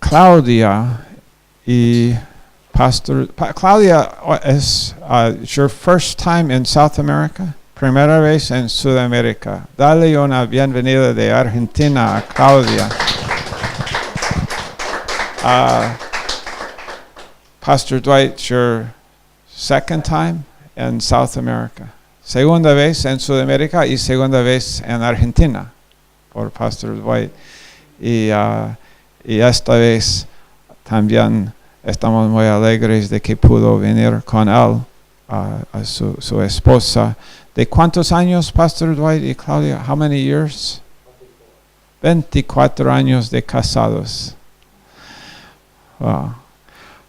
Claudia y Pastor. Claudia, is your first time in South America? Primera vez en Sudamérica. Dale una bienvenida de Argentina a Claudia. Pastor Dwight, your second time in South America. Segunda vez en Sudamérica y segunda vez en Argentina por Pastor Dwight. Y esta vez también estamos muy alegres de que pudo venir con él, a su esposa. ¿De cuántos años, Pastor Dwight y Claudia? How many years? 24 años de casados. Wow.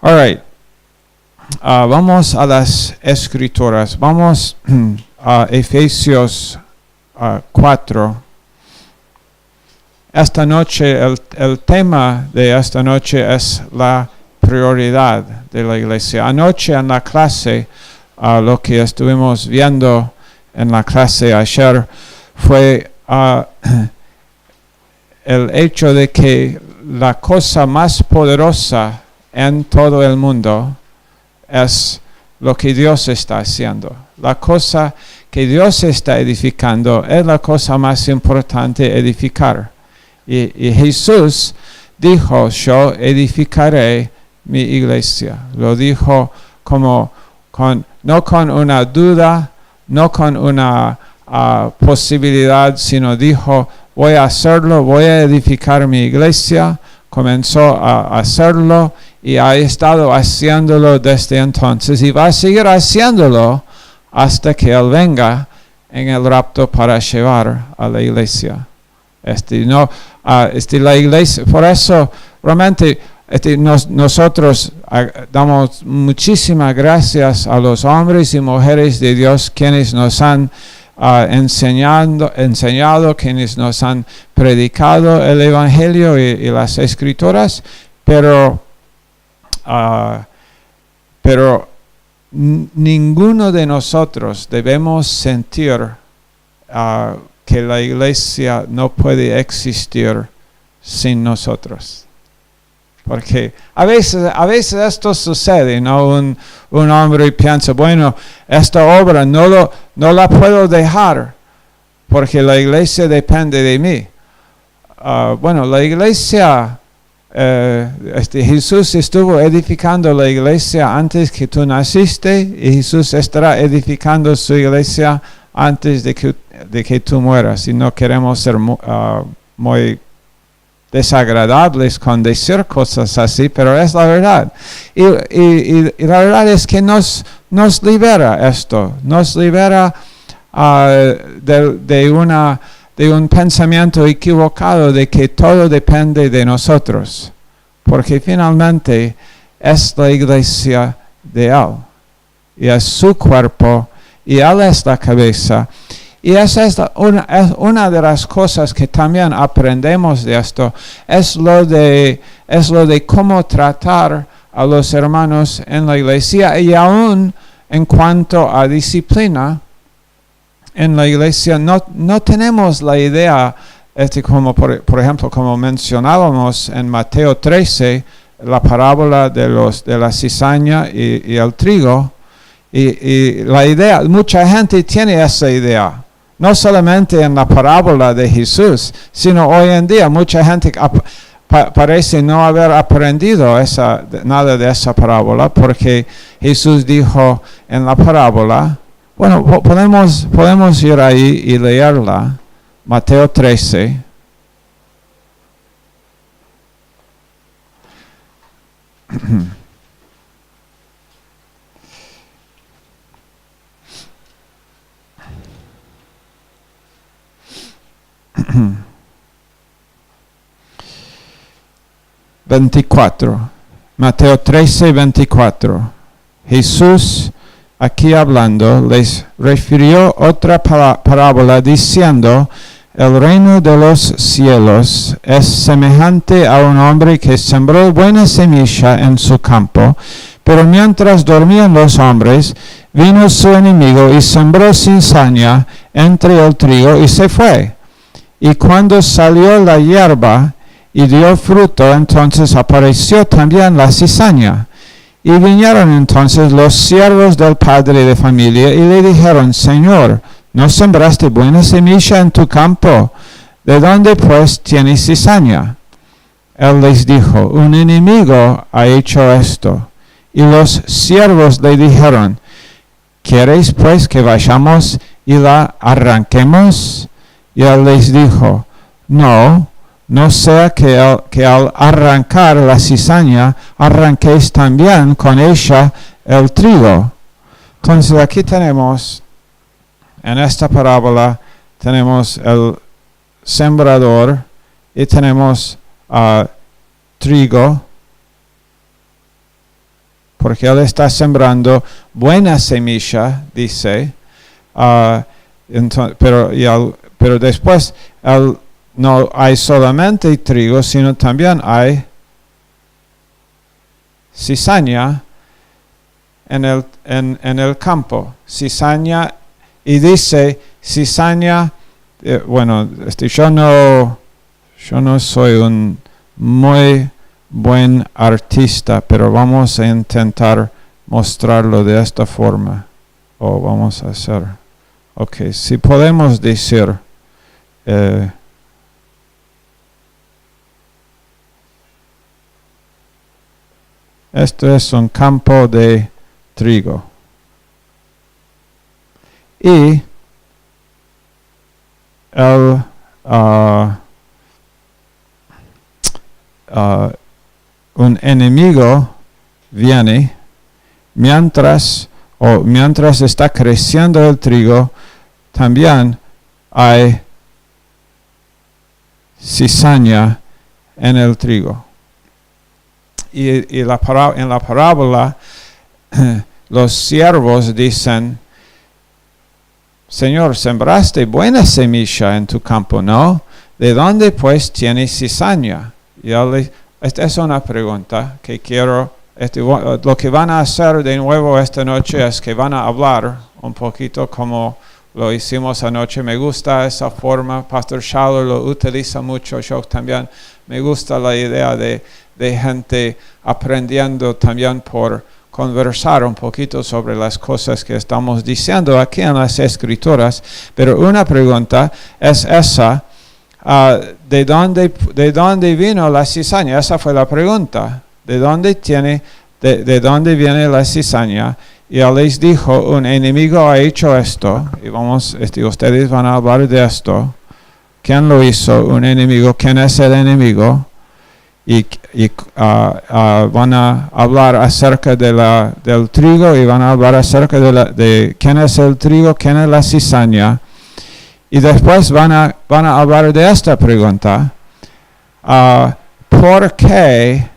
All right. Vamos a las escrituras. Vamos a Efesios 4. Esta noche, el tema de esta noche es la prioridad de la iglesia. Anoche en la clase, lo que estuvimos viendo en la clase ayer fue el hecho de que la cosa más poderosa en todo el mundo es lo que Dios está haciendo. La cosa que Dios está edificando es la cosa más importante edificar. Y Jesús dijo, yo edificaré mi iglesia. Lo dijo no con una duda, no con una posibilidad, sino dijo, voy a hacerlo, voy a edificar mi iglesia. Comenzó a hacerlo y ha estado haciéndolo desde entonces y va a seguir haciéndolo hasta que Él venga en el rapto para llevar a la iglesia. La iglesia, por eso realmente nosotros damos muchísimas gracias a los hombres y mujeres de Dios quienes nos han enseñado, quienes nos han predicado el Evangelio y las Escrituras, pero ninguno de nosotros debemos sentir que la iglesia no puede existir sin nosotros. Porque a veces esto sucede, ¿no? Un hombre piensa, bueno, esta obra no la puedo dejar porque la iglesia depende de mí. Bueno, la iglesia, Jesús estuvo edificando la iglesia antes que tú naciste y Jesús estará edificando su iglesia antes de que tú mueras. Y no queremos ser muy desagradables con decir cosas así, pero es la verdad. Y la verdad es que nos libera esto, nos libera de un pensamiento equivocado de que todo depende de nosotros, porque finalmente es la iglesia de Él, y es su cuerpo, y Él es la cabeza. Y esa es una de las cosas que también aprendemos de esto, es lo de cómo tratar a los hermanos en la iglesia, y aún en cuanto a disciplina en la iglesia no tenemos la idea, como por ejemplo, como mencionábamos en Mateo 13, la parábola de la cizaña y el trigo, y la idea, mucha gente tiene esa idea. No solamente en la parábola de Jesús, sino hoy en día mucha gente parece no haber aprendido nada de esa parábola, porque Jesús dijo en la parábola, bueno, podemos ir ahí y leerla, Mateo 13. Mateo 13, 24. Jesús, aquí hablando, les refirió otra parábola diciendo, el reino de los cielos es semejante a un hombre que sembró buena semilla en su campo, pero mientras dormían los hombres, vino su enemigo y sembró cizaña entre el trigo y se fue. Y cuando salió la hierba y dio fruto, entonces apareció también la cizaña. Y vinieron entonces los siervos del padre de familia y le dijeron: Señor, ¿no sembraste buena semilla en tu campo? ¿De dónde pues tienes cizaña? Él les dijo: un enemigo ha hecho esto. Y los siervos le dijeron: ¿queréis pues que vayamos y la arranquemos? Y él les dijo: no sea que al arrancar la cizaña, arranquéis también con ella el trigo. Entonces aquí tenemos, en esta parábola, tenemos el sembrador y tenemos trigo, porque él está sembrando buena semilla, dice, pero después no hay solamente trigo, sino también hay cizaña en el campo. Cizaña, y dice cizaña, yo no soy un muy buen artista, pero vamos a intentar mostrarlo de esta forma. Vamos a hacer. Ok, si podemos decir, esto es un campo de trigo. Y un enemigo viene mientras está creciendo el trigo, también hay cizaña en el trigo. Y en la parábola, los siervos dicen: Señor, sembraste buena semilla en tu campo, ¿no? ¿De dónde pues tienes cizaña? Y esta es una pregunta que quiero. Lo que van a hacer de nuevo esta noche es que van a hablar un poquito como lo hicimos anoche. Me gusta esa forma. Pastor Schaller lo utiliza mucho. Yo también me gusta la idea de gente aprendiendo también por conversar un poquito sobre las cosas que estamos diciendo aquí en las Escrituras. Pero una pregunta es esa: ¿de dónde vino la cizaña? Esa fue la pregunta. ¿De dónde viene la cizaña? Y él les dijo: un enemigo ha hecho esto. Y ustedes van a hablar de esto. ¿Quién lo hizo? Un enemigo. ¿Quién es el enemigo? Y van a hablar acerca del trigo, y van a hablar acerca de quién es el trigo, quién es la cizaña. Y después van a hablar de esta pregunta: ¿por qué?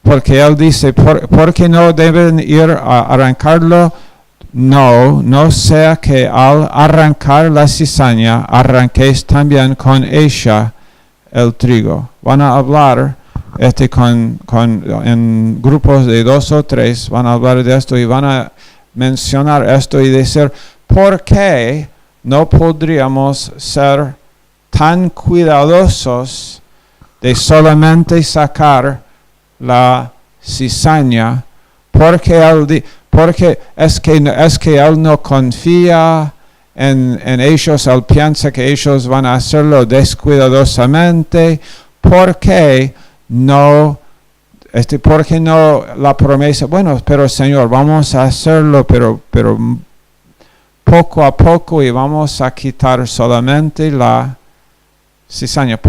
Porque él dice: ¿por qué no deben ir a arrancarlo? No sea que al arrancar la cizaña, arranquéis también con ella el trigo. Van a hablar en grupos de 2 o 3, van a hablar de esto y van a mencionar esto y decir: ¿por qué no podríamos ser tan cuidadosos de solamente sacar la cizaña? Porque es que él no confía en ellos. Él piensa que ellos van a hacerlo descuidadosamente. ¿Por qué no la promesa? Bueno, pero Señor, vamos a hacerlo, pero poco a poco, y vamos a quitar solamente la cizaña.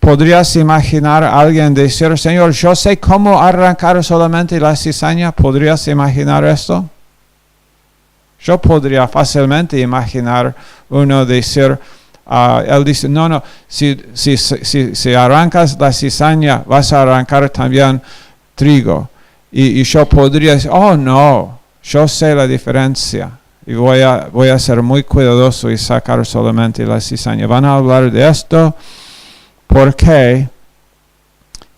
¿Podrías imaginar a alguien decir: Señor, yo sé cómo arrancar solamente la cizaña? ¿Podrías imaginar esto? Yo podría fácilmente imaginar uno decir, él dice: no, si arrancas la cizaña, vas a arrancar también trigo. Y yo podría decir: oh no, yo sé la diferencia. Y voy a ser muy cuidadoso y sacar solamente la cizaña. Van a hablar de esto. ¿Por qué?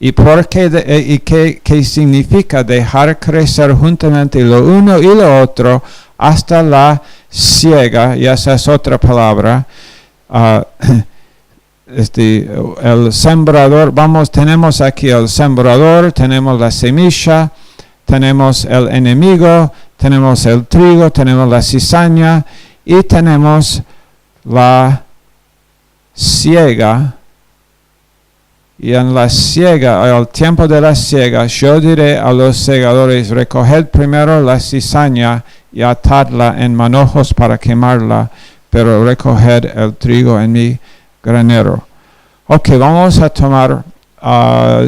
¿Y qué significa dejar crecer juntamente lo uno y lo otro hasta la siega? Y esa es otra palabra. el sembrador, tenemos aquí el sembrador, tenemos la semilla, tenemos el enemigo, tenemos el trigo, tenemos la cizaña y tenemos la siega. Y en la siega, al tiempo de la siega, yo diré a los segadores, recoged primero la cizaña y atadla en manojos para quemarla, pero recoged el trigo en mi granero. Ok, vamos a tomar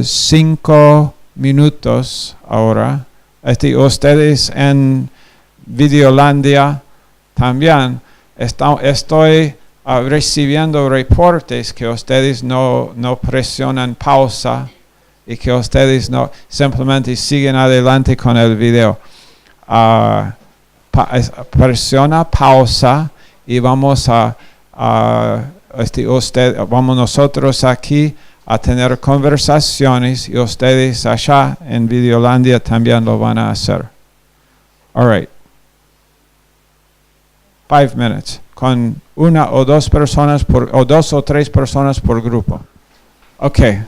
5 minutos ahora. Ustedes en Videolandia también estoy recibiendo reportes que ustedes no presionan pausa y que ustedes no simplemente siguen adelante con el video. Presiona pausa y vamos vamos nosotros aquí a tener conversaciones y ustedes allá en Videolandia también lo van a hacer. All right. 5 minutes. Con 1 o 2 personas o 2 o 3 personas por grupo. Okay.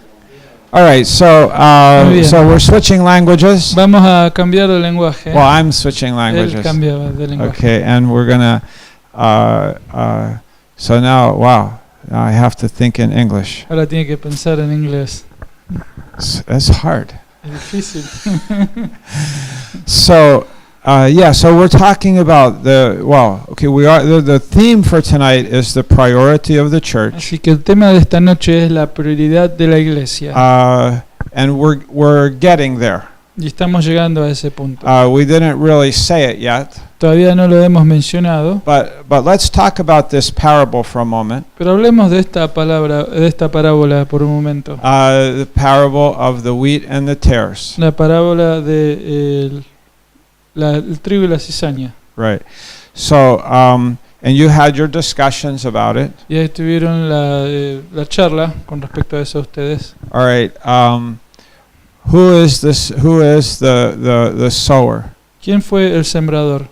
All right. So we're switching languages. Vamos a cambiar de lenguaje. Well, I'm switching languages. Él cambia de lenguaje. Okay, and we're gonna. So now, wow. Now I have to think in English. Ahora tiene que pensar en inglés. It's hard. Es difícil. So we're talking about the theme for tonight is the priority of the church. Así que el tema de esta noche es la prioridad de la iglesia. And we're getting there. Y estamos llegando a ese punto. We didn't really say it yet. Todavía no lo hemos mencionado. But let's talk about this parable for a moment. Pero hablemos de esta parábola por un momento. The parable of the wheat and the tares. La parábola de el trigo y la cizaña. Right. So, and you had your discussions about it. Y ahí tuvieron la charla con respecto a eso ustedes. All right. Who is the sower? ¿Quién fue el sembrador?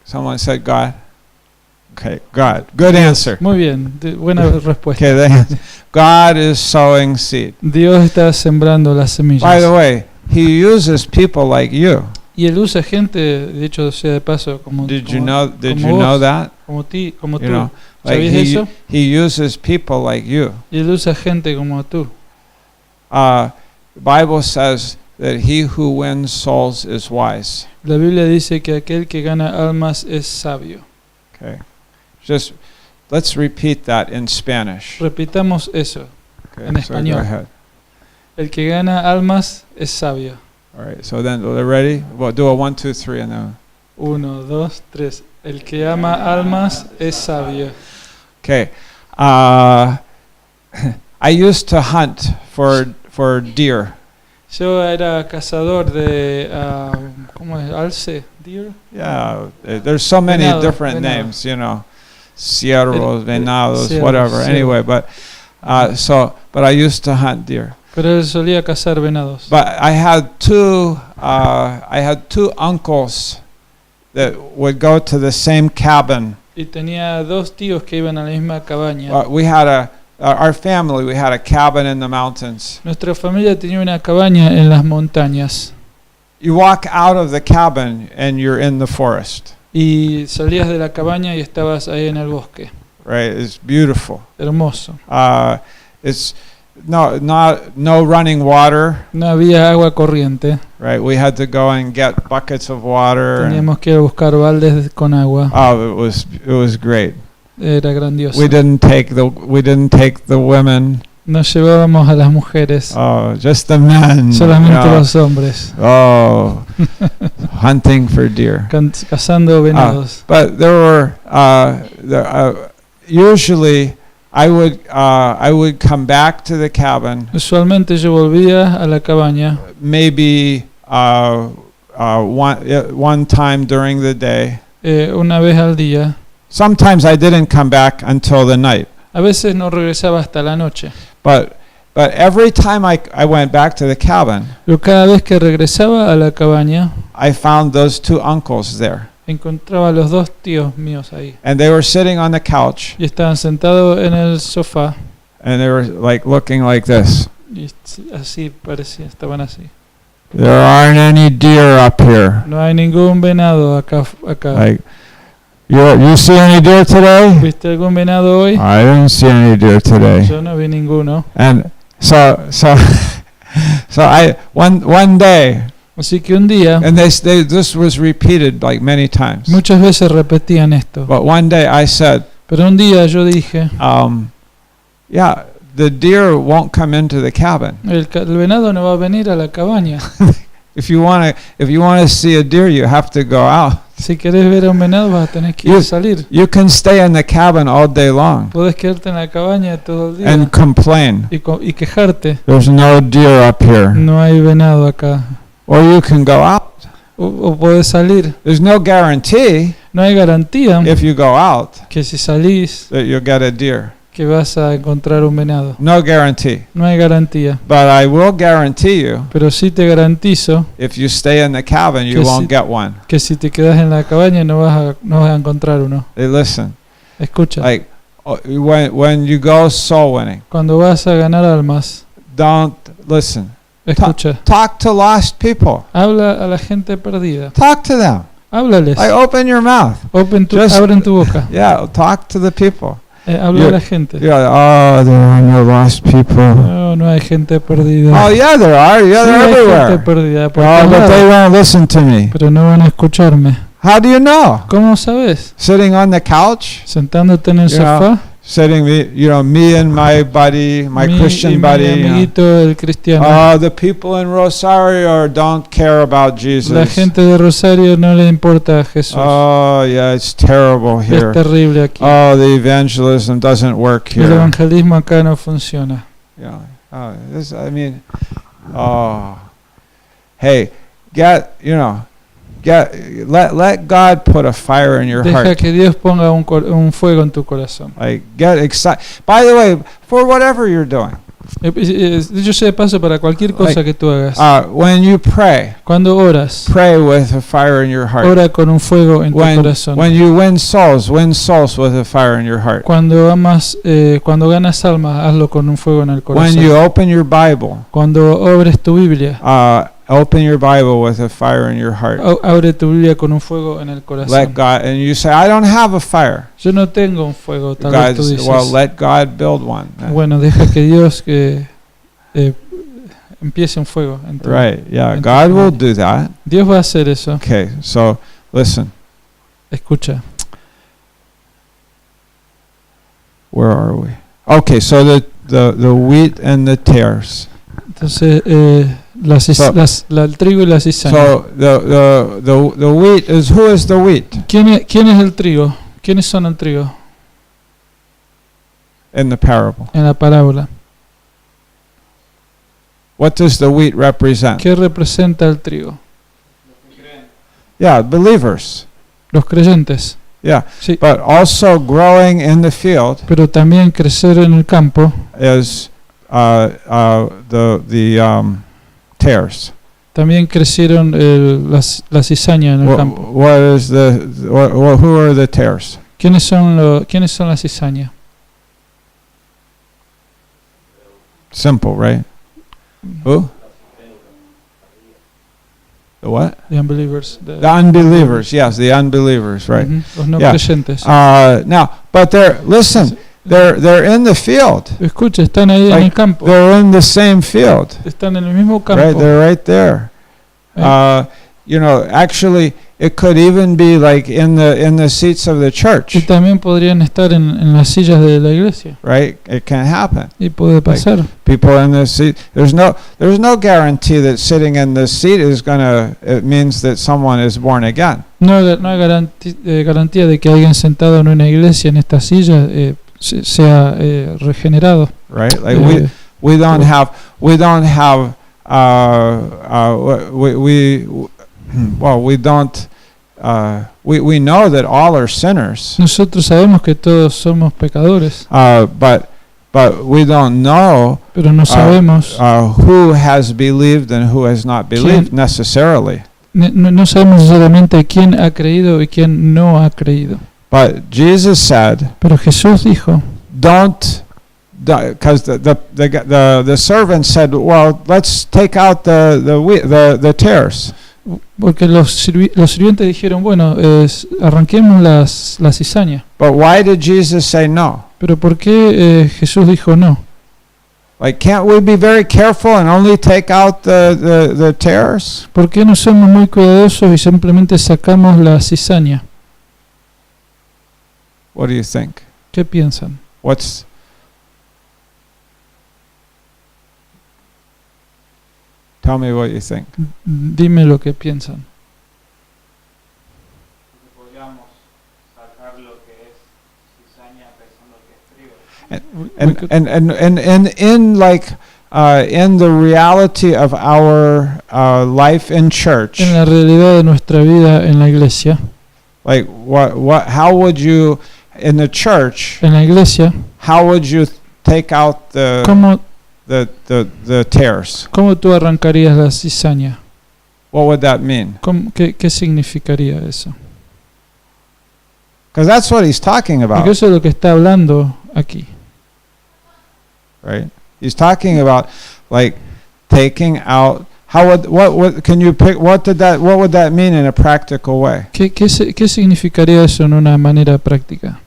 Someone said God. Okay, God. Good answer. Muy bien, buena respuesta. Okay, God is sowing seed. Dios está sembrando las semillas. By the way, He uses people like you. Y él usa gente, de hecho sea de paso, como Did you vos, know that? Como tú. You know, like ¿Sabías eso? he uses people like you. Y él usa gente como tú. Bible says that he who wins souls is wise. La Biblia dice que aquel que gana almas es sabio. Okay. Just let's repeat that in Spanish. Repitamos eso en So go español. ahead. El que gana almas es sabio. All right. So then, they're ready. Well, do a 1, 2, 3, and then. 1, 2, 3. El que ama almas es sabio. Okay. I used to hunt for deer. Yo era cazador de ¿cómo es? Alce, deer. Yeah. There's so many different names, you know, ciervos, venados, whatever. Ciervos. Anyway, but I used to hunt deer. Pero él solía cazar venados. But I had two uncles that would go to the same cabin. Y tenía 2 tíos que iban a la misma cabaña. We had our family. We had a cabin in the mountains. Nuestra familia tenía una cabaña en las montañas. You walk out of the cabin and you're in the forest. Y salías de la cabaña y estabas ahí en el bosque. Right? It's beautiful. Hermoso. It's no running water. No había agua corriente. Right? We had to go and get buckets of water. Teníamos que ir a buscar baldes con agua. Oh, it was great. Era grandioso. We didn't take the women. No llevábamos a las mujeres. Oh, just the men. Solamente los hombres. Oh, hunting for deer. Cazando venados. But there were usually I would come back to the cabin. Usualmente yo volvía a la cabaña. Maybe one time during the day. Una vez al día. Sometimes I didn't come back until the night. A veces no regresaba hasta la noche. But every time I went back to the cabin, Pero cada vez que regresaba a la cabaña, I found those 2 uncles there. encontraba a los dos tíos míos ahí. And they were sitting on the couch, Y estaban sentados en el sofá. and they were like looking like this. Y así parecía, estaban así. There aren't any deer up here. No hay ningún venado acá. Like, you see any deer today? ¿Viste algún venado hoy? I didn't see any deer today. Yo no vi ninguno. And so one day, Así que un día, and this was repeated like many times. muchas veces repetían esto. But one day I said, Pero un día yo dije, yeah, the deer won't come into the cabin. el venado no va a venir a la cabaña. If you want to see a deer, you have to go out. Si querés ver a un venado vas a tener que ir a salir. You can stay in the cabin all day long Podés quedarte en la cabaña todo el día and complain. y quejarte. There's no deer up here. No hay venado acá. Or you can go out. O podés salir. There's no guarantee No hay garantía if you go out que si salís that you'll get a deer. que vas a encontrar un venado. No guarantee. No hay garantía. But I will guarantee you, Pero sí te garantizo if you stay in the cabin, you Que won't si- get one. que si te quedas en la cabaña no vas a encontrar uno. Hey, listen, Escucha, like when you go soul winning, cuando vas a ganar almas, don't listen. escucha. Talk to lost people. Habla a la gente perdida. Talk to them. Háblales. Like open your mouth. Abren tu boca. Yeah, talk to the people. Habla a la gente. Yeah, oh, there are no lost people. No hay gente perdida. Oh, yeah, there are. Yeah, Sí, they're hay gente everywhere. perdida por Oh, todos but they lados, won't listen to me. pero no van a escucharme. How do you know? ¿Cómo sabes? Sitting on the couch, Sentándote en el You know, sofá, me and my buddy, my Christian mi buddy. amiguito el cristiano. Oh, the people in Rosario don't care about La Jesus. gente de Rosario no le importa a Jesús. Oh, yeah, it's terrible Es here. terrible aquí. Oh, the evangelism doesn't work El here. evangelismo acá no funciona. Yeah. Oh, hey, let God put a fire in your Deja heart. que Dios ponga un fuego en tu corazón. Like, get excited. By the way, for whatever you're doing, Yo sé de paso para cualquier cosa que tú hagas. when you pray, Cuando oras, pray with a fire in your heart. ora con un fuego en tu corazón. When you win souls with a fire in your heart. Cuando ganas almas, hazlo con un fuego en el When corazón. you open your Bible, Cuando abres tu Biblia, open your Bible with a fire in your heart. abre tu Biblia con un fuego en el corazón. Let God, and you say, I don't have a fire. Yo no tengo un fuego, tal vez tú God, dices. well, let God build one. Bueno, deja que Dios empiece un fuego. En tu, Right, yeah, en tu God will familia. do that. Dios va a hacer eso. Okay, so listen, Escucha. where are we? Okay, so the wheat and the tares. Entonces, el trigo y la cizaña. So the wheat is, who is the wheat ¿Quién es el trigo? ¿Quiénes son el trigo in the parable? en la parábola? What does the wheat represent? ¿Qué representa el trigo? Yeah, believers. Los creyentes. Yeah, Sí. but also growing in the field Pero también crecer en el campo is the tares. también crecieron la cizaña en el campo. What is who are the tares? ¿Quiénes son la cizaña? Simple, right? Who? The what? The unbelievers. The unbelievers. Yes, the unbelievers, right? Ujú, los no Yeah. creyentes. Now, but they're in the field. Escucha, están ahí en el campo. They're in the same field, Están en el mismo right? campo. They're right there. Actually, it could even be like in the seats of the Y church, también podrían estar en las sillas de la iglesia. right? It can happen. Y puede pasar. People in the seat. There's no guarantee that sitting in the seat it means that someone is born again. No hay garantía de que alguien sentado en una iglesia en esta silla sea regenerado. Right? Like we don't have we know that all are sinners, Nosotros sabemos que todos somos pecadores, but we don't know pero no sabemos who has believed and who has not believed necessarily. no sabemos necesariamente quién ha creído y quién no ha creído. But Jesus said, Pero Jesús dijo, because the servant said, well, let's take out the tares. porque los sirvientes dijeron, bueno, arranquemos la cizaña. But why did Jesus say no? Pero ¿por qué Jesús dijo no? Like, can't we be very careful and only take out the tares? ¿Por qué no somos muy cuidadosos y simplemente sacamos la cizaña? What do you think? ¿Qué piensan? Tell me what you think. Dime lo que piensan. And in like in the reality of our life in church, En la realidad de nuestra vida en la iglesia, like how would you in the church? En la iglesia, how would you take out the tares? ¿Cómo tú arrancarías la cizaña? What would that mean? ¿Qué significaría eso? Because that's what he's talking about. Porque eso es lo que está hablando aquí. Right? He's talking about like taking out. What can you pick? What would that mean in a practical way? ¿Qué significaría eso en una manera práctica?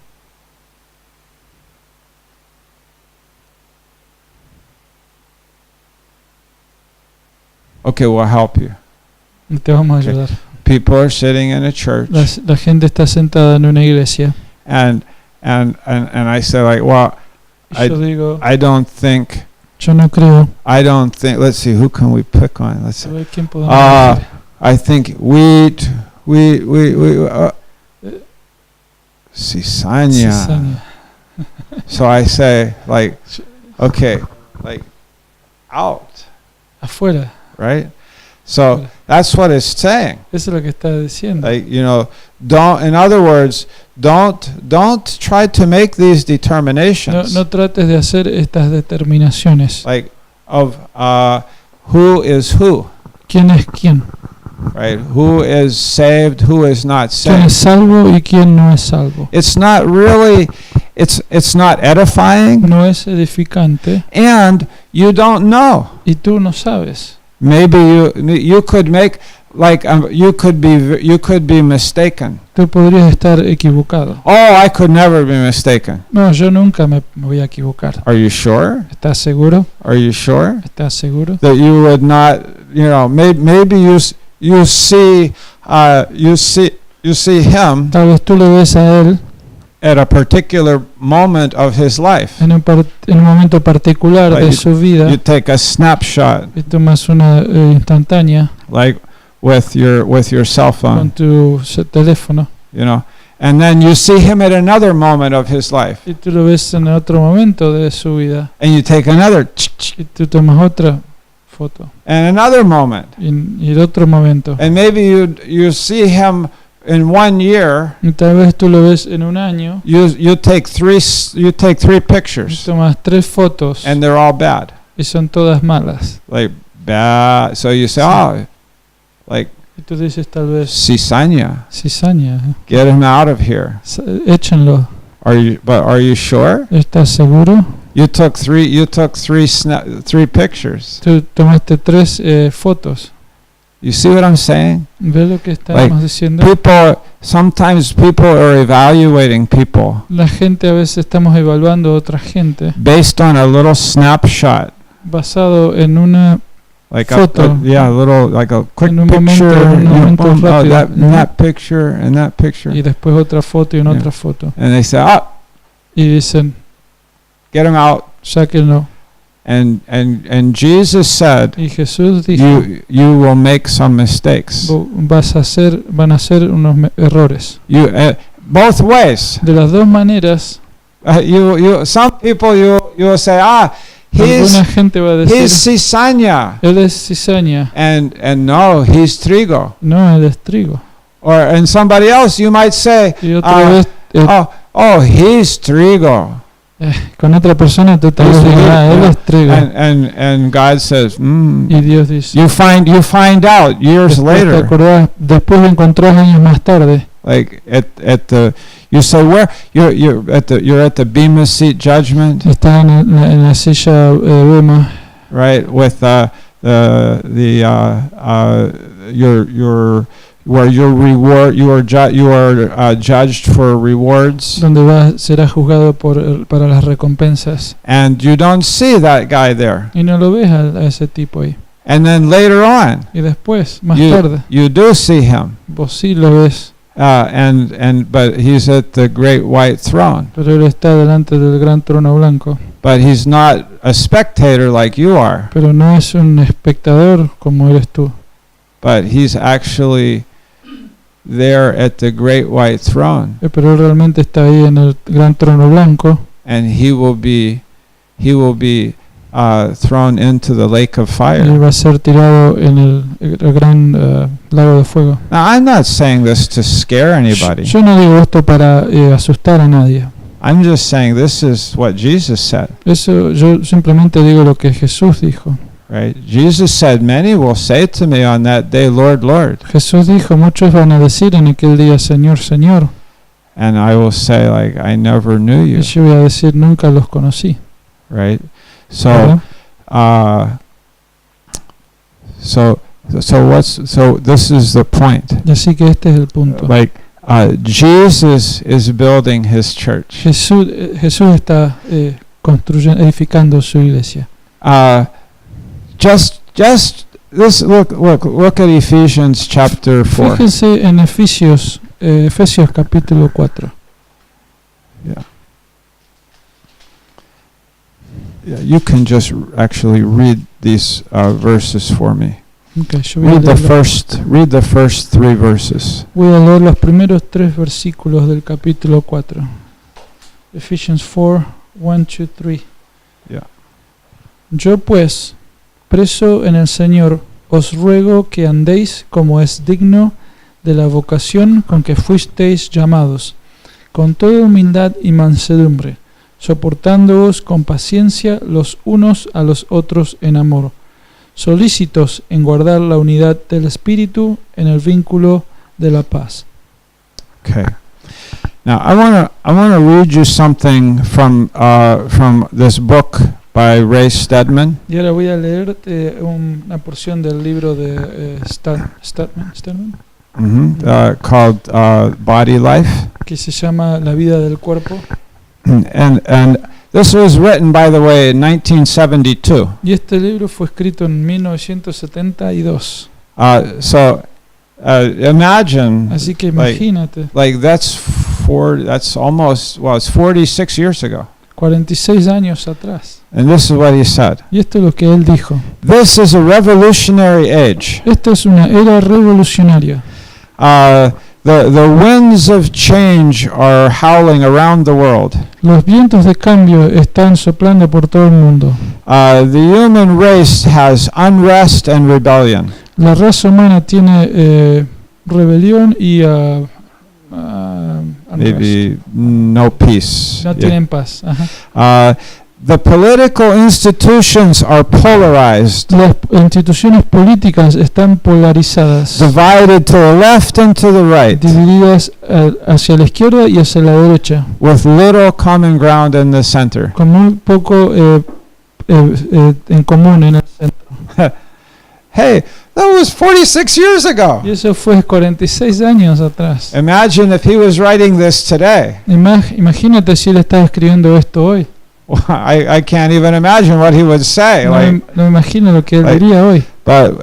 Okay, we'll help you. Te vamos a ayudar. People are sitting in a church. La gente está sentada en una iglesia. And I say like, well, I don't think. Yo no creo. I don't think. Let's see, who can we pick on? Let's see. ¿Quién podemos decir? I think wheat. Cizaña. So I say like, okay, like out. Afuera. Right? So that's what it's saying. Eso es lo que está diciendo. Like, in other words, don't try to make these determinations. No trates de hacer estas determinaciones. Like of who is who. ¿Quién es quién? Right? Who is saved, who is not saved. ¿Quién es salvo y quién no es salvo? It's not really it's not edifying. No es edificante. And you don't know. Y tú no sabes. Maybe you could make like you could be mistaken. Tú podrías estar equivocado. Oh, I could never be mistaken. No, yo nunca me voy a equivocar. Are you sure? ¿Estás seguro? Are you sure? ¿Estás seguro? That you would not, maybe you see him. Tal vez tú le ves a él at a particular moment of his life. En un momento particular de su vida. You take a snapshot. Y tomas una instantánea. Like with your cell phone. Con tu teléfono. And then you see him at another moment of his life. Y tú lo ves en otro momento de su vida. And you take another. Y tú tomas otra foto. And another moment. Y el otro momento. And maybe you see him in 1 year. Y tal vez tú lo ves en un año. You take three pictures. Y tomas 3 fotos. And they're all bad. Y son todas malas. Like bad. So you say, like. Y tú dices tal vez. Cizaña. Get him out of here. Échenlo. Are you sure? ¿Estás seguro? You took three pictures. Tú tomaste 3 fotos. You see what I'm saying? ¿Ves lo que estamos diciendo? Sometimes people are evaluating people. La gente a veces estamos evaluando a otra gente. Based on a little snapshot. Basado en una foto. Like a quick picture. That picture and that picture. Y después otra foto y otra foto. And they say, y dicen, get him out. Sáquenlo. And Jesus said, y Jesús dijo, you will make some mistakes. Van a hacer unos errores. Both ways. De las dos maneras. Some people you will say, alguna gente va a decir, he's cizaña. Él es cizaña. And no, he's trigo. No, él es trigo. And somebody else you might say, y otra vez, he's trigo. Con otra persona tú tal vez digas, él es trigo. And God says, Y Dios dice, you find out years después te later. acordás, después lo encontrás años más tarde. Like at the, you say, where you're at the Bema Seat Judgment, Está en la silla Bema, right? With your where your reward, you are judged for rewards, donde será juzgado para las recompensas. and you don't see that guy there. Y no lo ves a ese tipo ahí. And then later on, Y después, más tarde, you do see him, vos sí lo ves, but he's at the great white throne. pero él está delante del gran trono blanco. But he's not a spectator like you are, Pero no es un espectador como eres tú, but he's actually there at the great white throne, pero él realmente está ahí en el gran trono blanco, and he will be thrown into the lake of y fire. va a ser tirado en el gran lago de fuego. Now, I'm not saying this to scare anybody. Yo no digo esto para asustar a nadie. I'm just saying this is what Jesus said, Eso, yo simplemente digo lo que Jesús dijo. right? Jesus said, "Many will say to me on that day, Lord, Lord." Jesús dijo, muchos van a decir en aquel día, Señor, Señor. And I will say, like, I never knew Y you, yo voy a decir, nunca los conocí. right? So, ¿Verdad? so this is the point. Y así que este es el punto. Like, Jesus is building his church. Jesús está edificando su iglesia. Just this. Look at Ephesians chapter 4. Fíjense en Efesios capítulo 4. Yeah, you can just actually read these verses for me. Okay, yo voy a Read the first 3 verses. Voy a leer los primeros 3 versículos del capítulo 4. Ephesians 4, 1, 2, 3. Yeah. Yo pues, preso en el Señor, os ruego que andéis como es digno de la vocación con que fuisteis llamados, con toda humildad y mansedumbre, soportándoos con paciencia los unos a los otros en amor, solícitos en guardar la unidad del Espíritu en el vínculo de la paz. Okay. Now I want to read you something from this book by Ray Stedman. Y ahora voy a leer una porción del libro de Stedman, Called Body Life. que se llama La Vida del Cuerpo. And this was written, by the way, in 1972. Y este libro fue escrito en 1972. Imagine. Así que imagínate. Like that's almost, well, it's 46 years ago. 46 años atrás. And this is what he said. Y esto es lo que él dijo. This is a revolutionary age. Esta es una era revolucionaria. The winds of change are howling around the world. Los vientos de cambio están soplando por todo el mundo. The human race has unrest and rebellion. La raza humana tiene rebelión y Maybe no peace. no tienen paz. The political institutions are polarized. Las instituciones políticas están polarizadas, Divided to the left and to the right. divididas hacia la izquierda y hacia la derecha, With little common ground in the center. con muy poco en común en el centro. Hey, that was 46 years ago. Y eso fue 46 años atrás. Imagine if he was writing this today. Imagínate si él está escribiendo esto hoy. I can't even imagine what he would say. No imagino lo que él diría hoy. But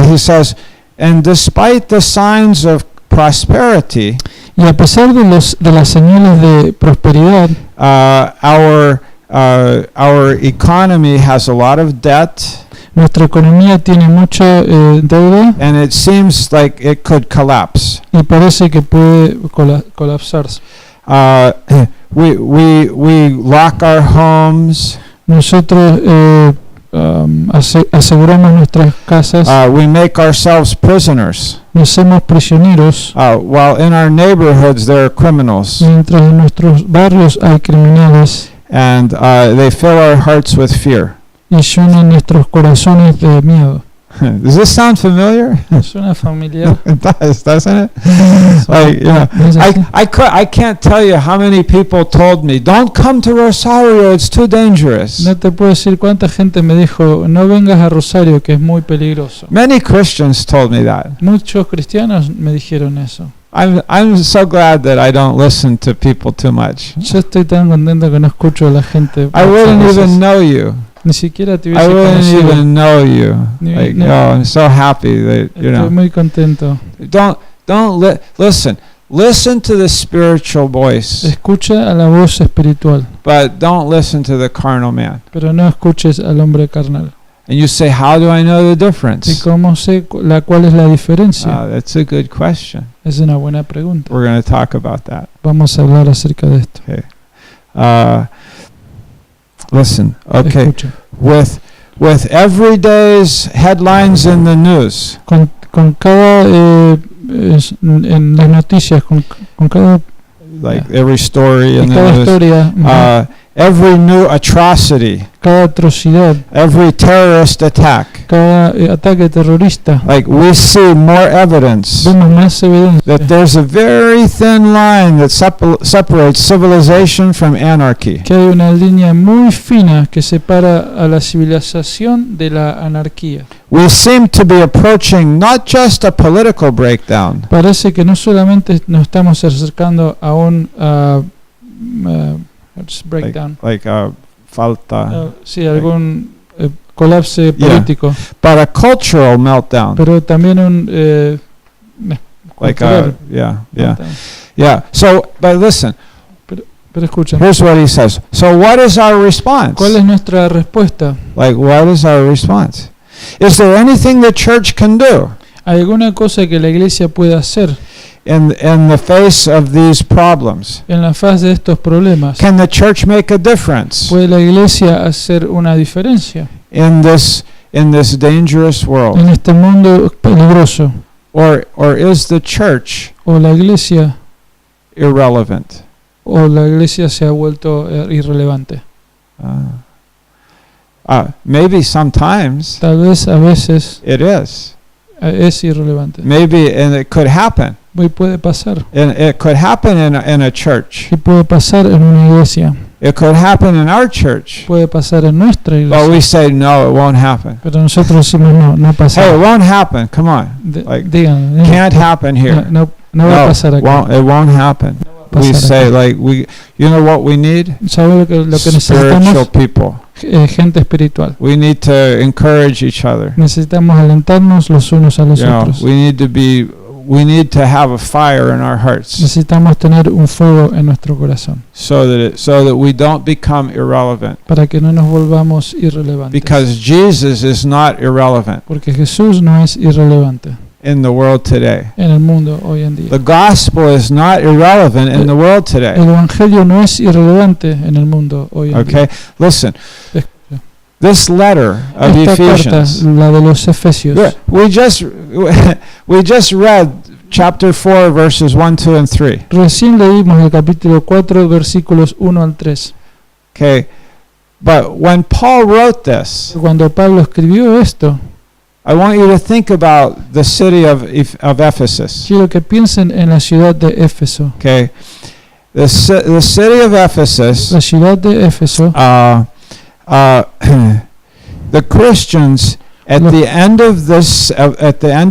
he says, and despite the signs of prosperity, y a pesar de las señales de prosperidad, our economy has a lot of debt. Nuestra economía tiene mucha deuda. And it seems like it could collapse. Y parece que puede colapsarse. We lock our homes. Nosotros aseguramos nuestras casas, we make ourselves prisoners, nos hacemos prisioneros, while in our neighborhoods there are criminals, mientras en nuestros barrios hay criminales and they fill our hearts with fear. y llenan nuestros corazones de miedo. Does this sound familiar? Suena familiar. It does, doesn't it? Like, you know, I can't tell you how many people told me, don't come to Rosario, it's too dangerous. No te puedo decir cuánta gente me dijo, no vengas a Rosario, que es muy peligroso. Many Christians told me that. Muchos cristianos me dijeron eso. I'm so glad that I don't listen to people too much. Yo estoy tan contento que no escucho a la gente. I wouldn't even know you. Ni siquiera te I hubiese wouldn't conocido. even know you. Ni- Like, no. oh, I'm so happy that, you Estoy know. muy contento. Listen. Listen to the spiritual voice, Escucha a la voz espiritual, but don't listen to the carnal man. pero no escuches al hombre carnal. And you say, how do I know the ¿Y difference? cómo sé cuál es la diferencia? That's a good question. Es una buena pregunta. We're going to talk about that. Vamos a hablar acerca de esto. Listen, okay. Escucha. With every day's headlines in the news, Con cada en las noticias, con cada, like every story in the cada news, historia, every new atrocity, cada atrocidad, every terrorist attack, cada ataque terrorista, like we see more evidence vemos más evidencia that there's a very thin line that separates civilization from anarchy. que hay una línea muy fina que separa a la civilización de la anarquía. We seem to be approaching not just a political breakdown, Parece que no solamente nos estamos acercando a un breakdown, like falta, sí, algún colapse político, but a cultural meltdown. pero también un Like cultural yeah. So, but listen, Pero escuchen, here's what he says. So what is our response? ¿cuál es nuestra respuesta? Like, what is our response? Is there anything the church can do ¿Hay alguna cosa que la iglesia pueda hacer in the face of these problems? en la faz de estos problemas? Can the church make a difference ¿Puede la iglesia hacer una diferencia in this dangerous en world? este mundo peligroso? Or is the church ¿O la iglesia se ha vuelto irrelevante? Maybe sometimes Tal vez a veces it is. es irrelevante. Maybe, and it could happen. Y puede pasar. And it could happen in a church. Y puede pasar en una iglesia. It could happen in our church. Puede pasar en nuestra But iglesia. we say, no, it won't happen. Pero nosotros decimos no Hey, it pasa. won't happen. Come on. Like, Digan, can't happen here. no va a pasar aquí. It won't happen. We say, like, you know what we need? ¿Sabe lo que Spiritual necesitamos? people. Gente espiritual. We need to encourage each other. Necesitamos alentarnos los unos a los You know, otros. we need to have a fire in our hearts Necesitamos tener un fuego en nuestro corazón so that we don't become irrelevant, para que no nos volvamos irrelevantes. because Jesus is not irrelevant Porque Jesús no es irrelevante in the world today. en el mundo hoy en día. The gospel is not irrelevant in the world El today. evangelio no es irrelevante en el mundo hoy en Okay? día. Listen. Escucha. This letter of Esta carta, Ephesians. la de los Efesios. Yeah, we just read chapter 4 verses 1, 2 and 3. Recién leímos el capítulo 4 versículos 1 al 3. Okay. But when Paul wrote this, Cuando Pablo escribió esto, I want you to think about the city of Ephesus. quiero que piensen en la ciudad de Éfeso. Okay. The city of Ephesus, La ciudad de Éfeso, the Christians at the end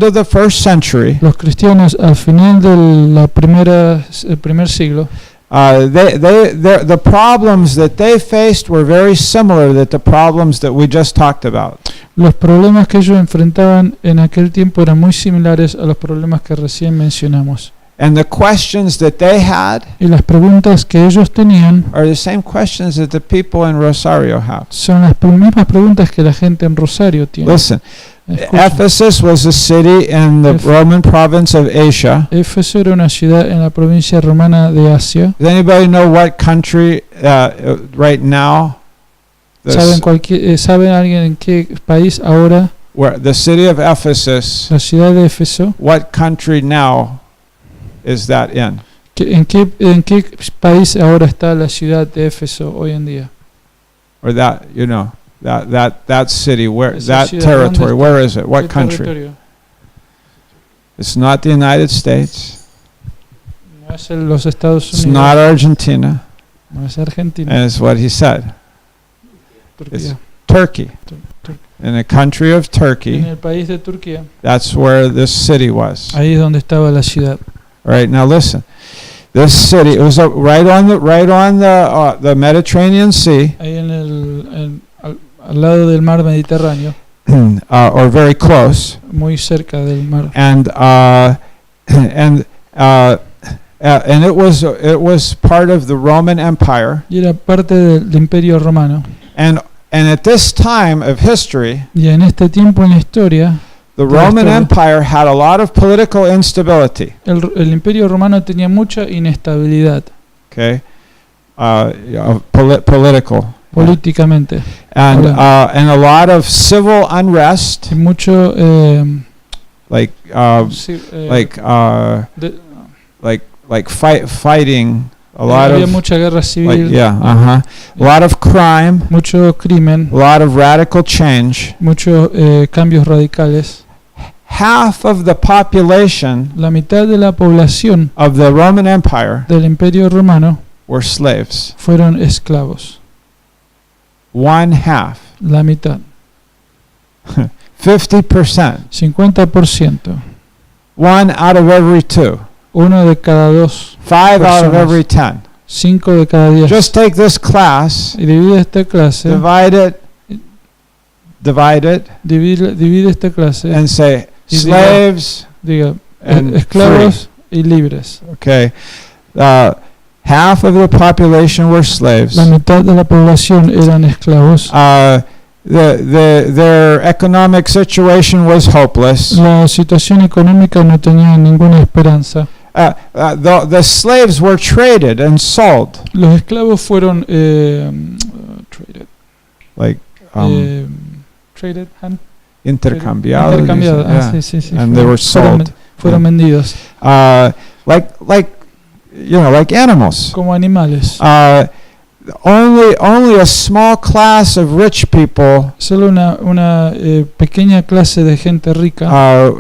of the first century, los cristianos al final del primer siglo, the problems that they faced were very similar to the problems that we just talked about. los problemas que ellos enfrentaban en aquel tiempo eran muy similares a los problemas que recién mencionamos. And the questions that they had Y las preguntas que ellos tenían are the same questions that the people in Rosario have. son las mismas preguntas que la gente en Rosario tiene. Listen, Escucha. Ephesus was a city in the Roman province of Asia. Éfeso era una ciudad en la provincia romana de Asia. Does anybody know what country right now ¿Saben alguien en qué país ahora? where the city of Ephesus, La ciudad de Éfeso. what country now is that in? ¿En qué país ahora está la ciudad de Éfeso hoy en día? Or that, that city, where, Esa that ciudad, territory, ¿dónde where is it? What ¿Qué country? territorio? It's not the United States. No es los Estados It's Unidos. not Argentina. No es Argentina. And it's what he said. Turquía. Turkey. In the country of En Turkey, el país de Turquía. that's where this city was. Ahí es donde estaba la ciudad. All right, now listen. This city, it was right on the Mediterranean Sea, Ahí al lado del mar Mediterráneo, or very close, muy cerca del mar. and it was part of the Roman Empire, Y era parte del Imperio Romano. and at this time of history, Y en este tiempo en la historia, the Roman historia. Empire had a lot of political instability. el Imperio Romano tenía mucha inestabilidad Okay, political, políticamente. and a lot of civil unrest, Y mucho like fighting. A lot había of mucha guerra civil, a lot of crime, mucho crimen, a lot of radical change. muchos cambios radicales. Half of the population La mitad de la población of the Roman Empire del Imperio Romano were slaves. fueron esclavos. One half, La mitad, 50%. 50%. One out of every two. Uno de cada dos, 5 out of Personas. every 10. 5 de cada 10. Just take this class, Y divide esta clase, divide esta clase, and say Y slaves diga, and esclavos y libres. Okay, half of the population were slaves. La mitad de la población eran esclavos. Their economic situation was hopeless. La situación económica no tenía ninguna esperanza. The slaves were traded and sold, Los esclavos fueron traded, like traded, intercambiados. intercambiados. Yeah. Sí. And they were sold. Fueron vendidos like animals. como animales. Only a small class of rich people Solo una pequeña clase de gente rica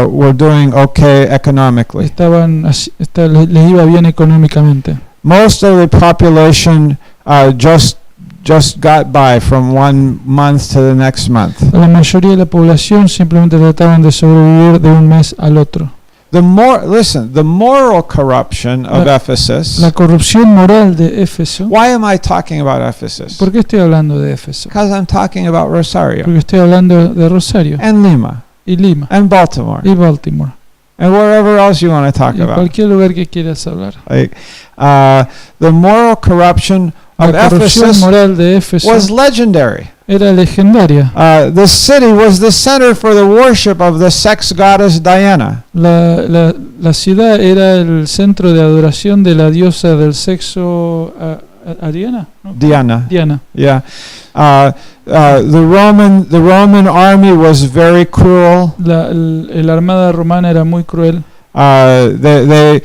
were doing okay economically. les iba bien económicamente. Most of the population just got by from one month to the next month. La mayoría de la población simplemente trataban de sobrevivir de un mes al otro. The moral corruption of Ephesus. La corrupción moral de Éfeso. Why am I talking about Ephesus? ¿Por qué estoy hablando de Éfeso? Because I'm talking about Rosario Porque estoy hablando de Rosario and Lima y Lima and Baltimore y Baltimore and wherever else you want to talk y about. cualquier lugar que quieras hablar. Like the moral corruption of La corrupción Ephesus moral de Éfeso was legendary. era legendaria. The city was the center for the worship of the sex goddess Diana. La ciudad era el centro de adoración de la diosa del sexo Ariana. ¿No? Diana. Yeah. The Roman army was very cruel. La armada romana era muy cruel. They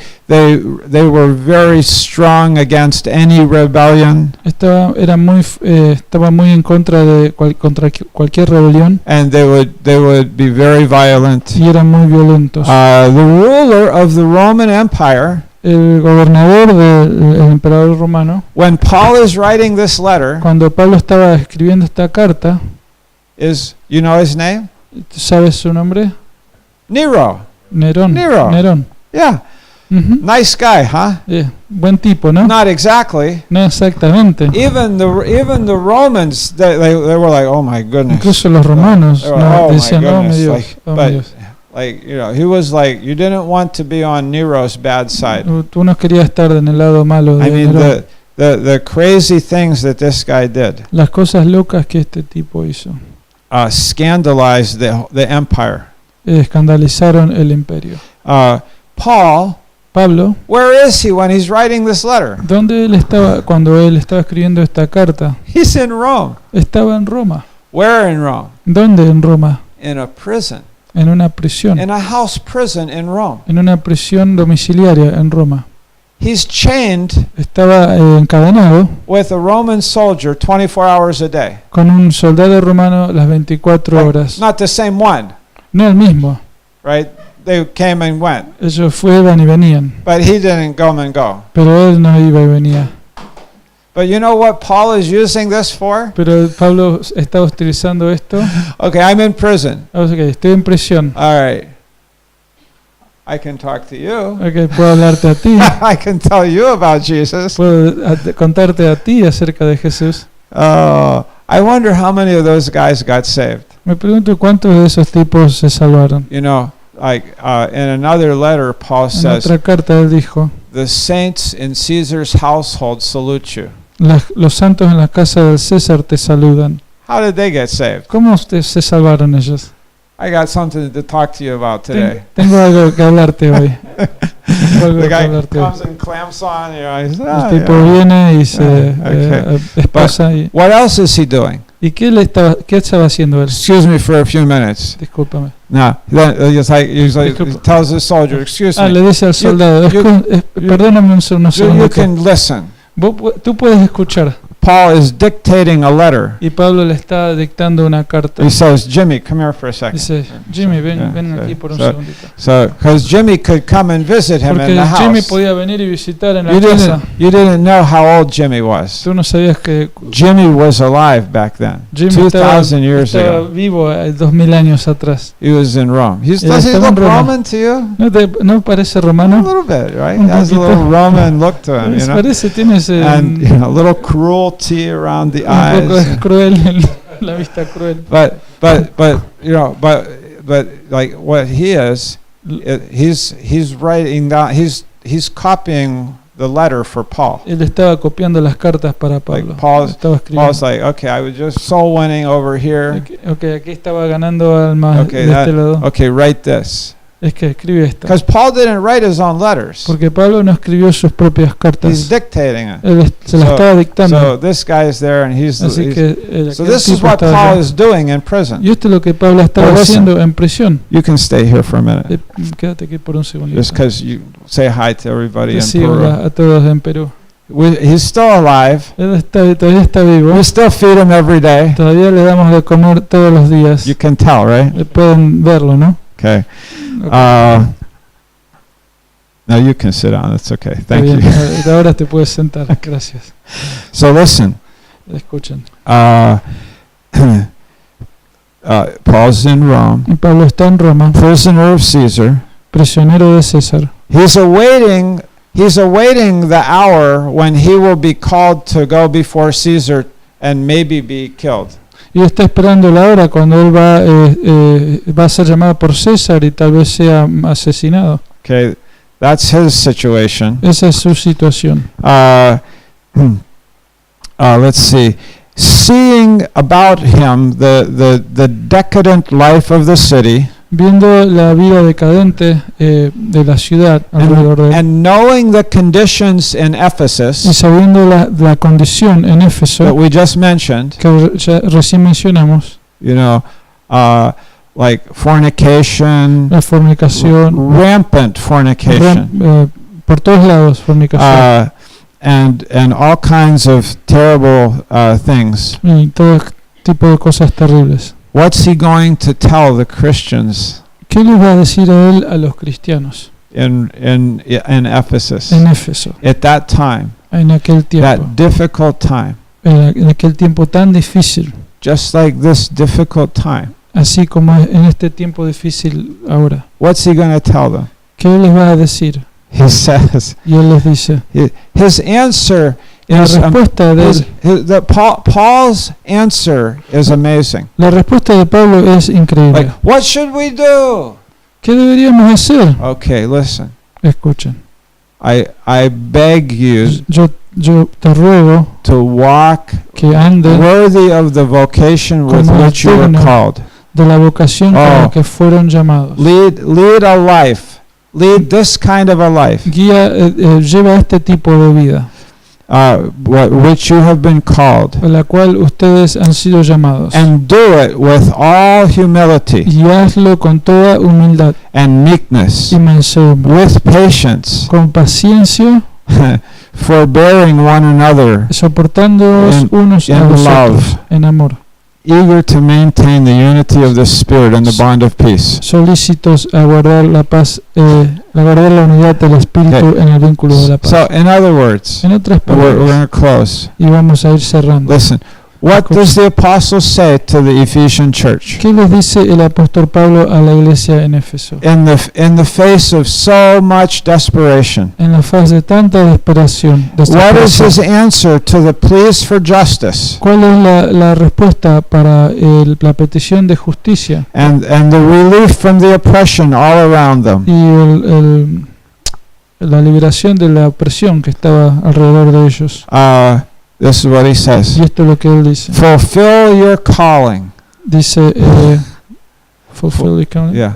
were very strong against any rebellion. Estaba muy en contra de cualquier rebelión. And they would be very violent. Y eran muy violentos. The ruler of the Roman Empire, el gobernador del emperador romano, when Paul is writing this letter, cuando Pablo estaba escribiendo esta carta, you know his name? ¿Sabes su nombre? Nero. Nerón. Yeah. Uh-huh. Nice guy, huh? Buen tipo, ¿no? Not exactly. No exactamente. Even the Romans, they were like, oh my goodness. Incluso los romanos decían, oh mi Dios, mi Dios. Like, he was like, you didn't want to be on Nero's bad side. Tú no querías estar en el lado malo de Nerón. The crazy things that this guy did. Las cosas locas que este tipo hizo. Scandalized the empire. Escandalizaron el imperio. Paul Pablo, where is he when he's writing this letter? ¿dónde él estaba cuando él estaba escribiendo esta carta? He's in Rome. Estaba en Roma. Where in Rome? ¿Dónde en Roma? In a prison. En una prisión. In a house prison in Rome. En una prisión domiciliaria en Roma. He's chained Estaba encadenado with a Roman soldier 24 hours a day. con un soldado romano las 24 horas. Not the same one, No el mismo. right? They came and went, Ellos fueron y venían. but he didn't come and go. Pero él no iba y venía. But you know what Paul is using this for? Pero Pablo estaba utilizando esto. Okay, I'm in prison. Okay, estoy en prisión. All right. I can talk to you. Okay, puedo hablarte a ti. I can tell you about Jesus. Puedo contarte a ti acerca de Jesús. I wonder how many of those guys got saved. Me pregunto cuántos de esos tipos se salvaron. You know, like in another letter, Paul En says, otra carta él dijo, the saints in Caesar's household salute you. los santos en la casa del César te saludan. How did they get saved? ¿Cómo se salvaron ellos? I got something to talk to you about today. Tengo algo que hablarte hoy. Tengo algo The que guy hablarte hoy. comes and clamps on, you know, he's, El tipo viene y se okay. esposa. Y What else is he doing? qué estaba haciendo él? Excuse me for a few minutes. Discúlpame. No, then he tells the soldier, excuse me. Le dice al soldado, perdóname unos You segundos. can listen. Tú puedes escuchar. Paul is dictating a letter. Y Pablo le está dictando una carta. He says, Jimmy, come here for a second. Dice, Jimmy, ven Yeah, aquí por un so- segundito. So, because Jimmy could come and visit him Porque in the house. Jimmy podía venir y visitar en la You casa. didn't know how old Jimmy was. Tú no sabías que Jimmy was alive back then, Jimmy estaba 2,000 years ago. vivo 2000 años atrás. He was in Rome. Does he estaba en look Roma. Roman to you? ¿No parece A romano? little bit, right? Un Has a poquito. little Roman look to him, you know. Parece, tiene ese And you know, a little cruelty around the un poco eyes. cruel, la vista cruel. But you know, but like what he is, he's writing down. He's copying the letter for Paul. Él estaba copiando las cartas para Pablo. Like Paul's Estaba like, okay, I was just soul winning over here. Okay, aquí estaba ganando almas Okay, de este lado. okay, write this. Es que escribe esto. Because Paul didn't write his own letters. Porque Pablo no escribió sus propias He's cartas. dictating it. Él se las estaba dictando. So this guy is there, and Así que so aquel this is tipo what estaba Paul allá. is doing in prison. Y esto es lo que Pablo estaba Well, listen. haciendo en prisión. You can stay here for a minute, Quédate aquí por un segundito. just because you say hi to everybody in Decí Peru. hola a todos en Perú. He's still alive. Él todavía está vivo. We still feed him every day. Todavía le damos de comer todos los días. You can tell, right? Pueden verlo, ¿no? Okay. Okay. Now you can sit down. It's okay. Está Thank bien. you. Ahora te puedes sentar. Gracias. So listen. Escuchen. Paul's in Rome, Y Pablo está en Roma, prisoner of Caesar. prisionero de César. He's awaiting the hour when he will be called to go before Caesar and maybe be killed. Y está esperando la hora cuando él va a ser llamado por César y tal vez sea asesinado. Okay, that's his situation. Esa es su situación. Let's see. Seeing about him the decadent life of the city, Viendo la vida decadente de la ciudad alrededor de él, and knowing the conditions in y Ephesus sabiendo la condición en that Éfeso we just mentioned, que ya recién mencionamos, you know, like fornication, la fornicación, rampant fornication, por todos lados fornicación, and all kinds of terrible things. y todo tipo de cosas terribles. What's he going to tell the Christians ¿Qué les va a decir a él a los cristianos in Ephesus en Éfeso at that time, en aquel tiempo, that difficult time, en aquel tiempo tan difícil, just like this difficult time? así como en este tiempo difícil ahora? What's he going to tell them? ¿Qué les va a decir? He says, Y él les dice, his answer la is respuesta de él, Paul's answer is amazing. la respuesta de Pablo es increíble. Like, what should we do? ¿Qué deberíamos hacer? Okay, listen. Escuchen, I beg you yo te ruego to walk que anden worthy of the vocation with como which you were digno called. de la vocación con la que fueron llamados. Lead a life lead this kind of a life, lleva este tipo de vida, which you have been called, a la cual ustedes han sido llamados, and do it with all humility y hazlo con toda humildad and meekness, y mansedumbre, with patience, con paciencia, forbearing one another soportándoos unos a in los love, otros en amor, eager to maintain the unity of the Spirit and the bond of peace. solícitos a guardar la paz, a guardar la unidad del Espíritu Okay. en el vínculo de la paz. So, in other words, En otras we're going palabras, to close. y vamos a ir cerrando. Listen, what does the apostle say to the Ephesian church? ¿Qué les dice el apóstol Pablo a la iglesia en Éfeso? In the face of so much desperation, En la faz de tanta desesperación, what is his answer to the pleas for justice ¿cuál es la respuesta para la petición de justicia and the relief from the oppression all around them? y la liberación de la opresión que estaba alrededor de ellos? This is what he says. Y esto es lo que él dice. Fulfill your calling. Dice, fulfill the calling, Yeah.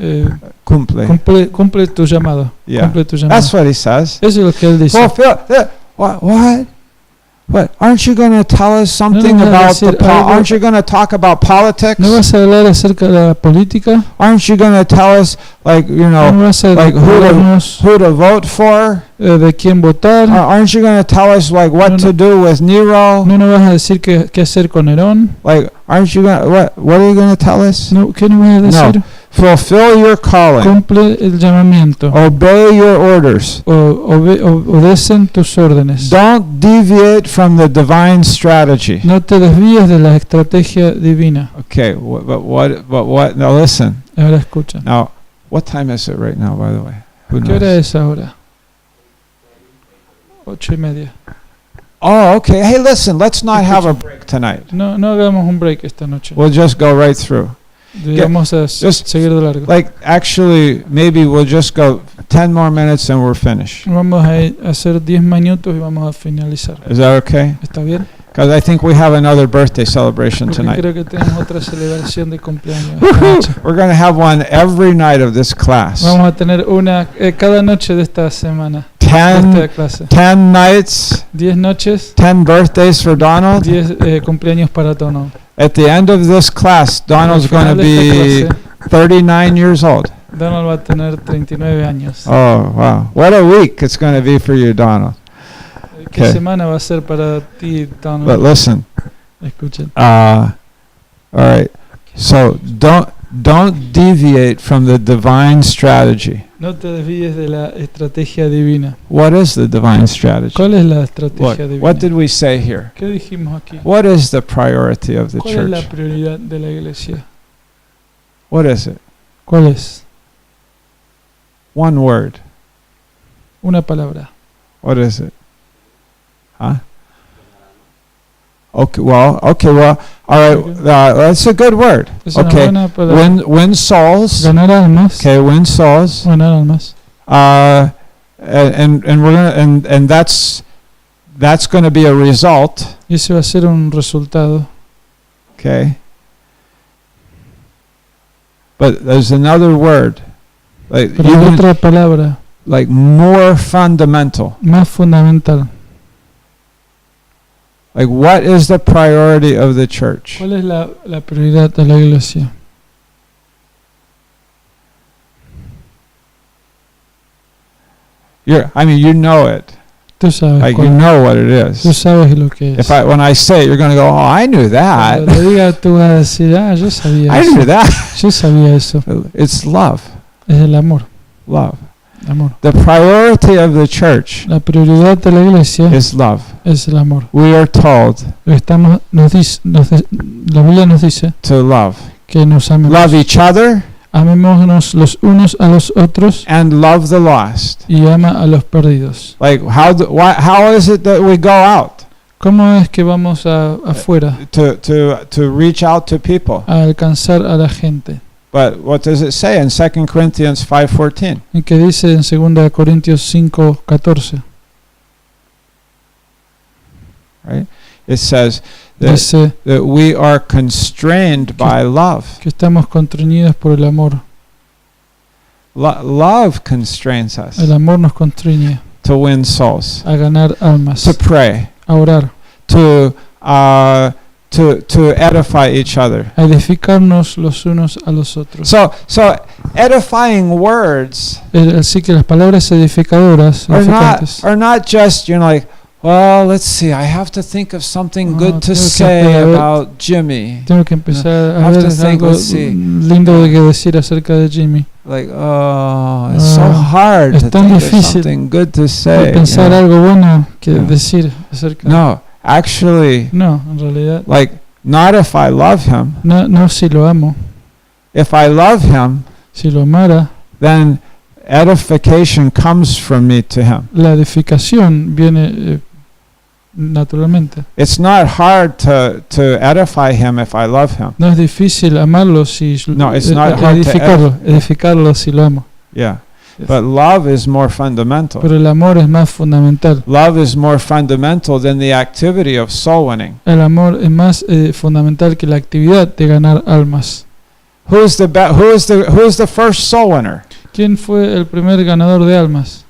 Cumple. cumple tu llamado. Yeah. Cumple tu llamado. That's what he says. Eso es lo que él dice. Fulfill. What? What? Aren't you going to tell us something No, about decir aren't you going to talk about politics? ¿No vas a hablar acerca de la política? Aren't you going to tell us, like, you ¿No know, vas a like decirnos who to vote for? de quién votar? Aren't you going to tell us, like, what to do with Nero? ¿No nos vas a decir qué hacer con Nerón? Like, aren't you going to, what are you going to tell us? No, ¿qué nos vas a decir? No. Fulfill your calling. Cumple el llamamiento. Obey your orders. Obedecen tus órdenes. Don't deviate from the divine strategy. No te desvíes de la estrategia divina. Okay, but what? Now listen. Ahora escucha. Now, what time is it right now, by the way? Who ¿Qué hora knows? es ahora? 8:30. Oh, okay. Hey, listen, let's not have a break tonight. No hagamos un break esta noche. We'll just go right through. Vamos a just seguir de largo. Like, actually, maybe we'll just go 10 more minutes and we're finished. Vamos a hacer 10 minutos y vamos a finalizar. Is that okay? ¿Está bien? Because I think we have another birthday celebration Porque tonight. creo que tenemos otra celebración de cumpleaños esta noche. We're going to have one every night of this class. Vamos a tener una cada noche de esta semana. De 10 esta clase. 10 nights, 10 noches, 10 birthdays for Donald. 10 cumpleaños para Donald. At the end of this class, Donald's Al going final to de esta be 39 years old. clase, Donald va a tener 39 años. Oh, wow. What a week it's going to be for you, Donald. ¿Qué Okay. semana va a ser para ti, But Donald? listen, Escuchen. all right. So don't deviate from the divine strategy. No te desvíes de la estrategia divina. What is the divine strategy? ¿Cuál es la estrategia What divina? did we say here? ¿Qué dijimos aquí? What is the priority of the ¿Cuál es la church? prioridad de la iglesia? What is it? ¿Cuál es? One word. Una palabra. What is it? Huh? Okay, well, all right, that's a good word. Es una Okay, buena palabra. win souls. Ganar almas. Okay, win souls. Ganar almas. And we're gonna and that's going to be a result. Y ese va a ser un resultado. Okay. But there's another word, like Pero hay even otra palabra like more fundamental. más fundamental. Like, what is the priority of the church? ¿Cuál es la prioridad de la iglesia? You know it. Tú sabes Like, you cuál. know what it Tú is. sabes lo que es. When I say it, you're going to go, oh, I knew that. Cuando le diga, tú vas a decir, yo sabía I eso. knew that. Yo sabía eso. It's love. Es el amor. Love. Amor. The priority of the church La prioridad de la iglesia is love. es el amor. We are told La Biblia nos dice to love. que nos amemos. Love each other Amémonos los unos a los otros and love the lost. y ama a los perdidos. Like, how is it that we go out ¿Cómo es que vamos afuera to reach out to people? a alcanzar a la gente? But what does it say in 2 Corinthians 5:14? ¿Y qué dice en 2 Corintios 5:14? Right? It says Dice that we are constrained by love. que estamos constreñidos por el amor. Love constrains us El amor nos constriñe to win souls, a ganar almas, to pray, a orar, to edify each other. a edificarnos los unos a los otros. So edifying words Así que las palabras edificadoras, edificantes, are not just, like, well, let's see, I have to think of something good to say about Jimmy. tengo que empezar I a have ver to think, algo let's see. lindo de que decir acerca de Jimmy. Like, oh, it's so hard es to tan think of difícil something good to say. Pensar algo bueno que Yeah. decir acerca No, actually, No, en realidad, like, not if I love him. no si lo amo. If I love him, Si lo amara, then edification comes from me to him. la edificación viene naturalmente. It's not hard to edify him if I love him. No es difícil amarlo si No, it's not hard to edificarlo si lo amo. Yeah. Yes. But love is more fundamental. Pero el amor es más fundamental. Love is more fundamental than the activity of soul winning. El amor es más fundamental que la actividad de ganar almas. Who's the first soul winner? ¿Quién fue el primer ganador de almas?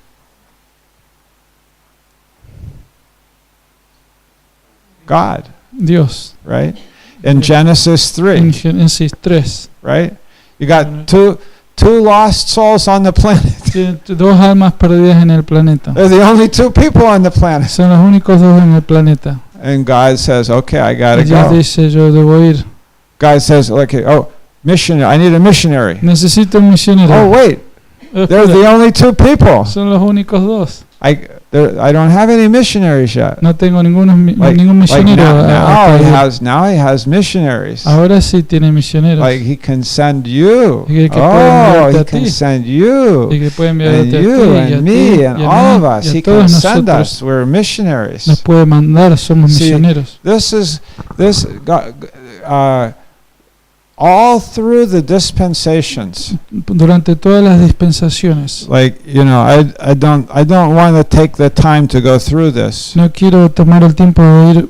God, Dios. right? In Genesis 3, En Génesis 3. right? You got two lost souls on the planet. Tiene dos almas perdidas en el planeta. They're the only two people on the planet. Son los únicos dos en el planeta. And God says, okay, I gotta Dios go. dice, yo debo ir. God says, okay, missionary, I need a missionary. Necesito un misionero. Oh, wait, they're the only two people. Son los únicos dos. I don't have any missionaries yet. No tengo ningún Like misionero. now he has missionaries. Ahora sí tiene misioneros. Like he can send you. Y que puede enviarte He a can ti. send you. Y que puede And enviarte a ti, you y a and ti, me and y a all of mí, us. y a He todos can send nosotros. us. We're missionaries. Nos puede mandar, somos See, misioneros. This all through the dispensations. Durante todas las dispensaciones. Like, I don't want to take the time to go through this. No quiero tomar el tiempo de ir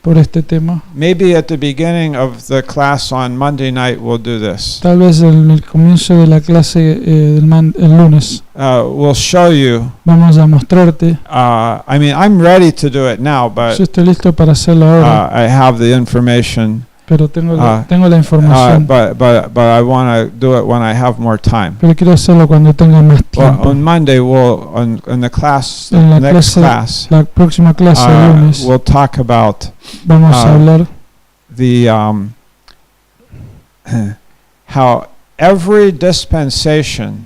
por este tema. Maybe at the beginning of the class on Monday night we'll do this. Tal vez en el comienzo de la clase el lunes We'll show you. vamos a mostrarte. I'm ready to do it now, but Yo estoy listo para hacerlo ahora, I have the information. pero tengo la información. But I want to do it when I have more time. Pero quiero hacerlo cuando tenga más Well, tiempo. on Monday in the class, En la next clase, class, la próxima clase el lunes we'll talk about vamos a hablar the how every dispensation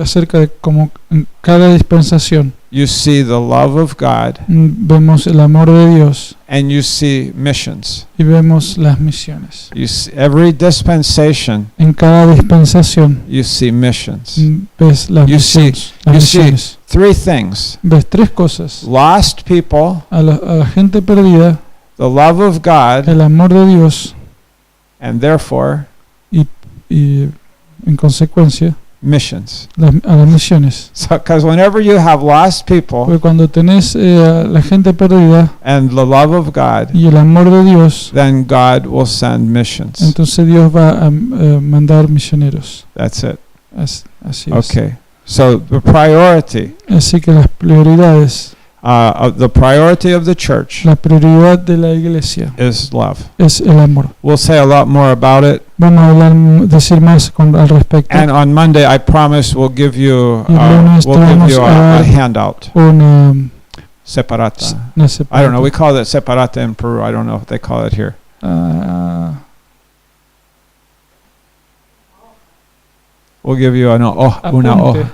acerca de cómo en cada dispensación you see the love of God vemos el amor de Dios and you see missions. y vemos las misiones. You see, every dispensation En cada dispensación you see missions. ves las You see- misiones. Las you see misiones. Three things: Ves tres cosas. lost people, A la gente perdida, the love of God, el amor de Dios and therefore y en consecuencia missions. a las misiones. So, because whenever you have lost people Porque cuando tenés a la gente perdida and the love of God, y el amor de Dios, then God will send missions. entonces Dios va a mandar misioneros. That's it. Así es. Okay. So the priority, Así que las prioridades, the priority of the church la prioridad de la iglesia is love. es el amor. We'll say a lot more about it. Vamos a decir más al respecto. And on Monday, I promise we'll give you Y el lunes te vamos a a handout. una Separata. una I don't know. We call it separata in Peru. I don't know if they call it here. We'll give you una hoja.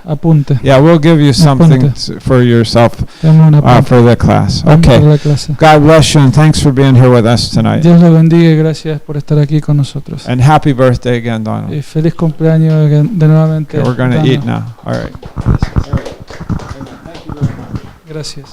Apunte. Yeah, we'll give you something Apunte. for yourself Dame una apunte. for the class. Vamos Okay. para la clase. God bless you and thanks for being here with us tonight. Dios le bendiga y gracias por estar aquí con nosotros. And happy birthday again, Donald. Y feliz cumpleaños de nuevamente. Okay, we're going to Dana. eat now. All right. Gracias.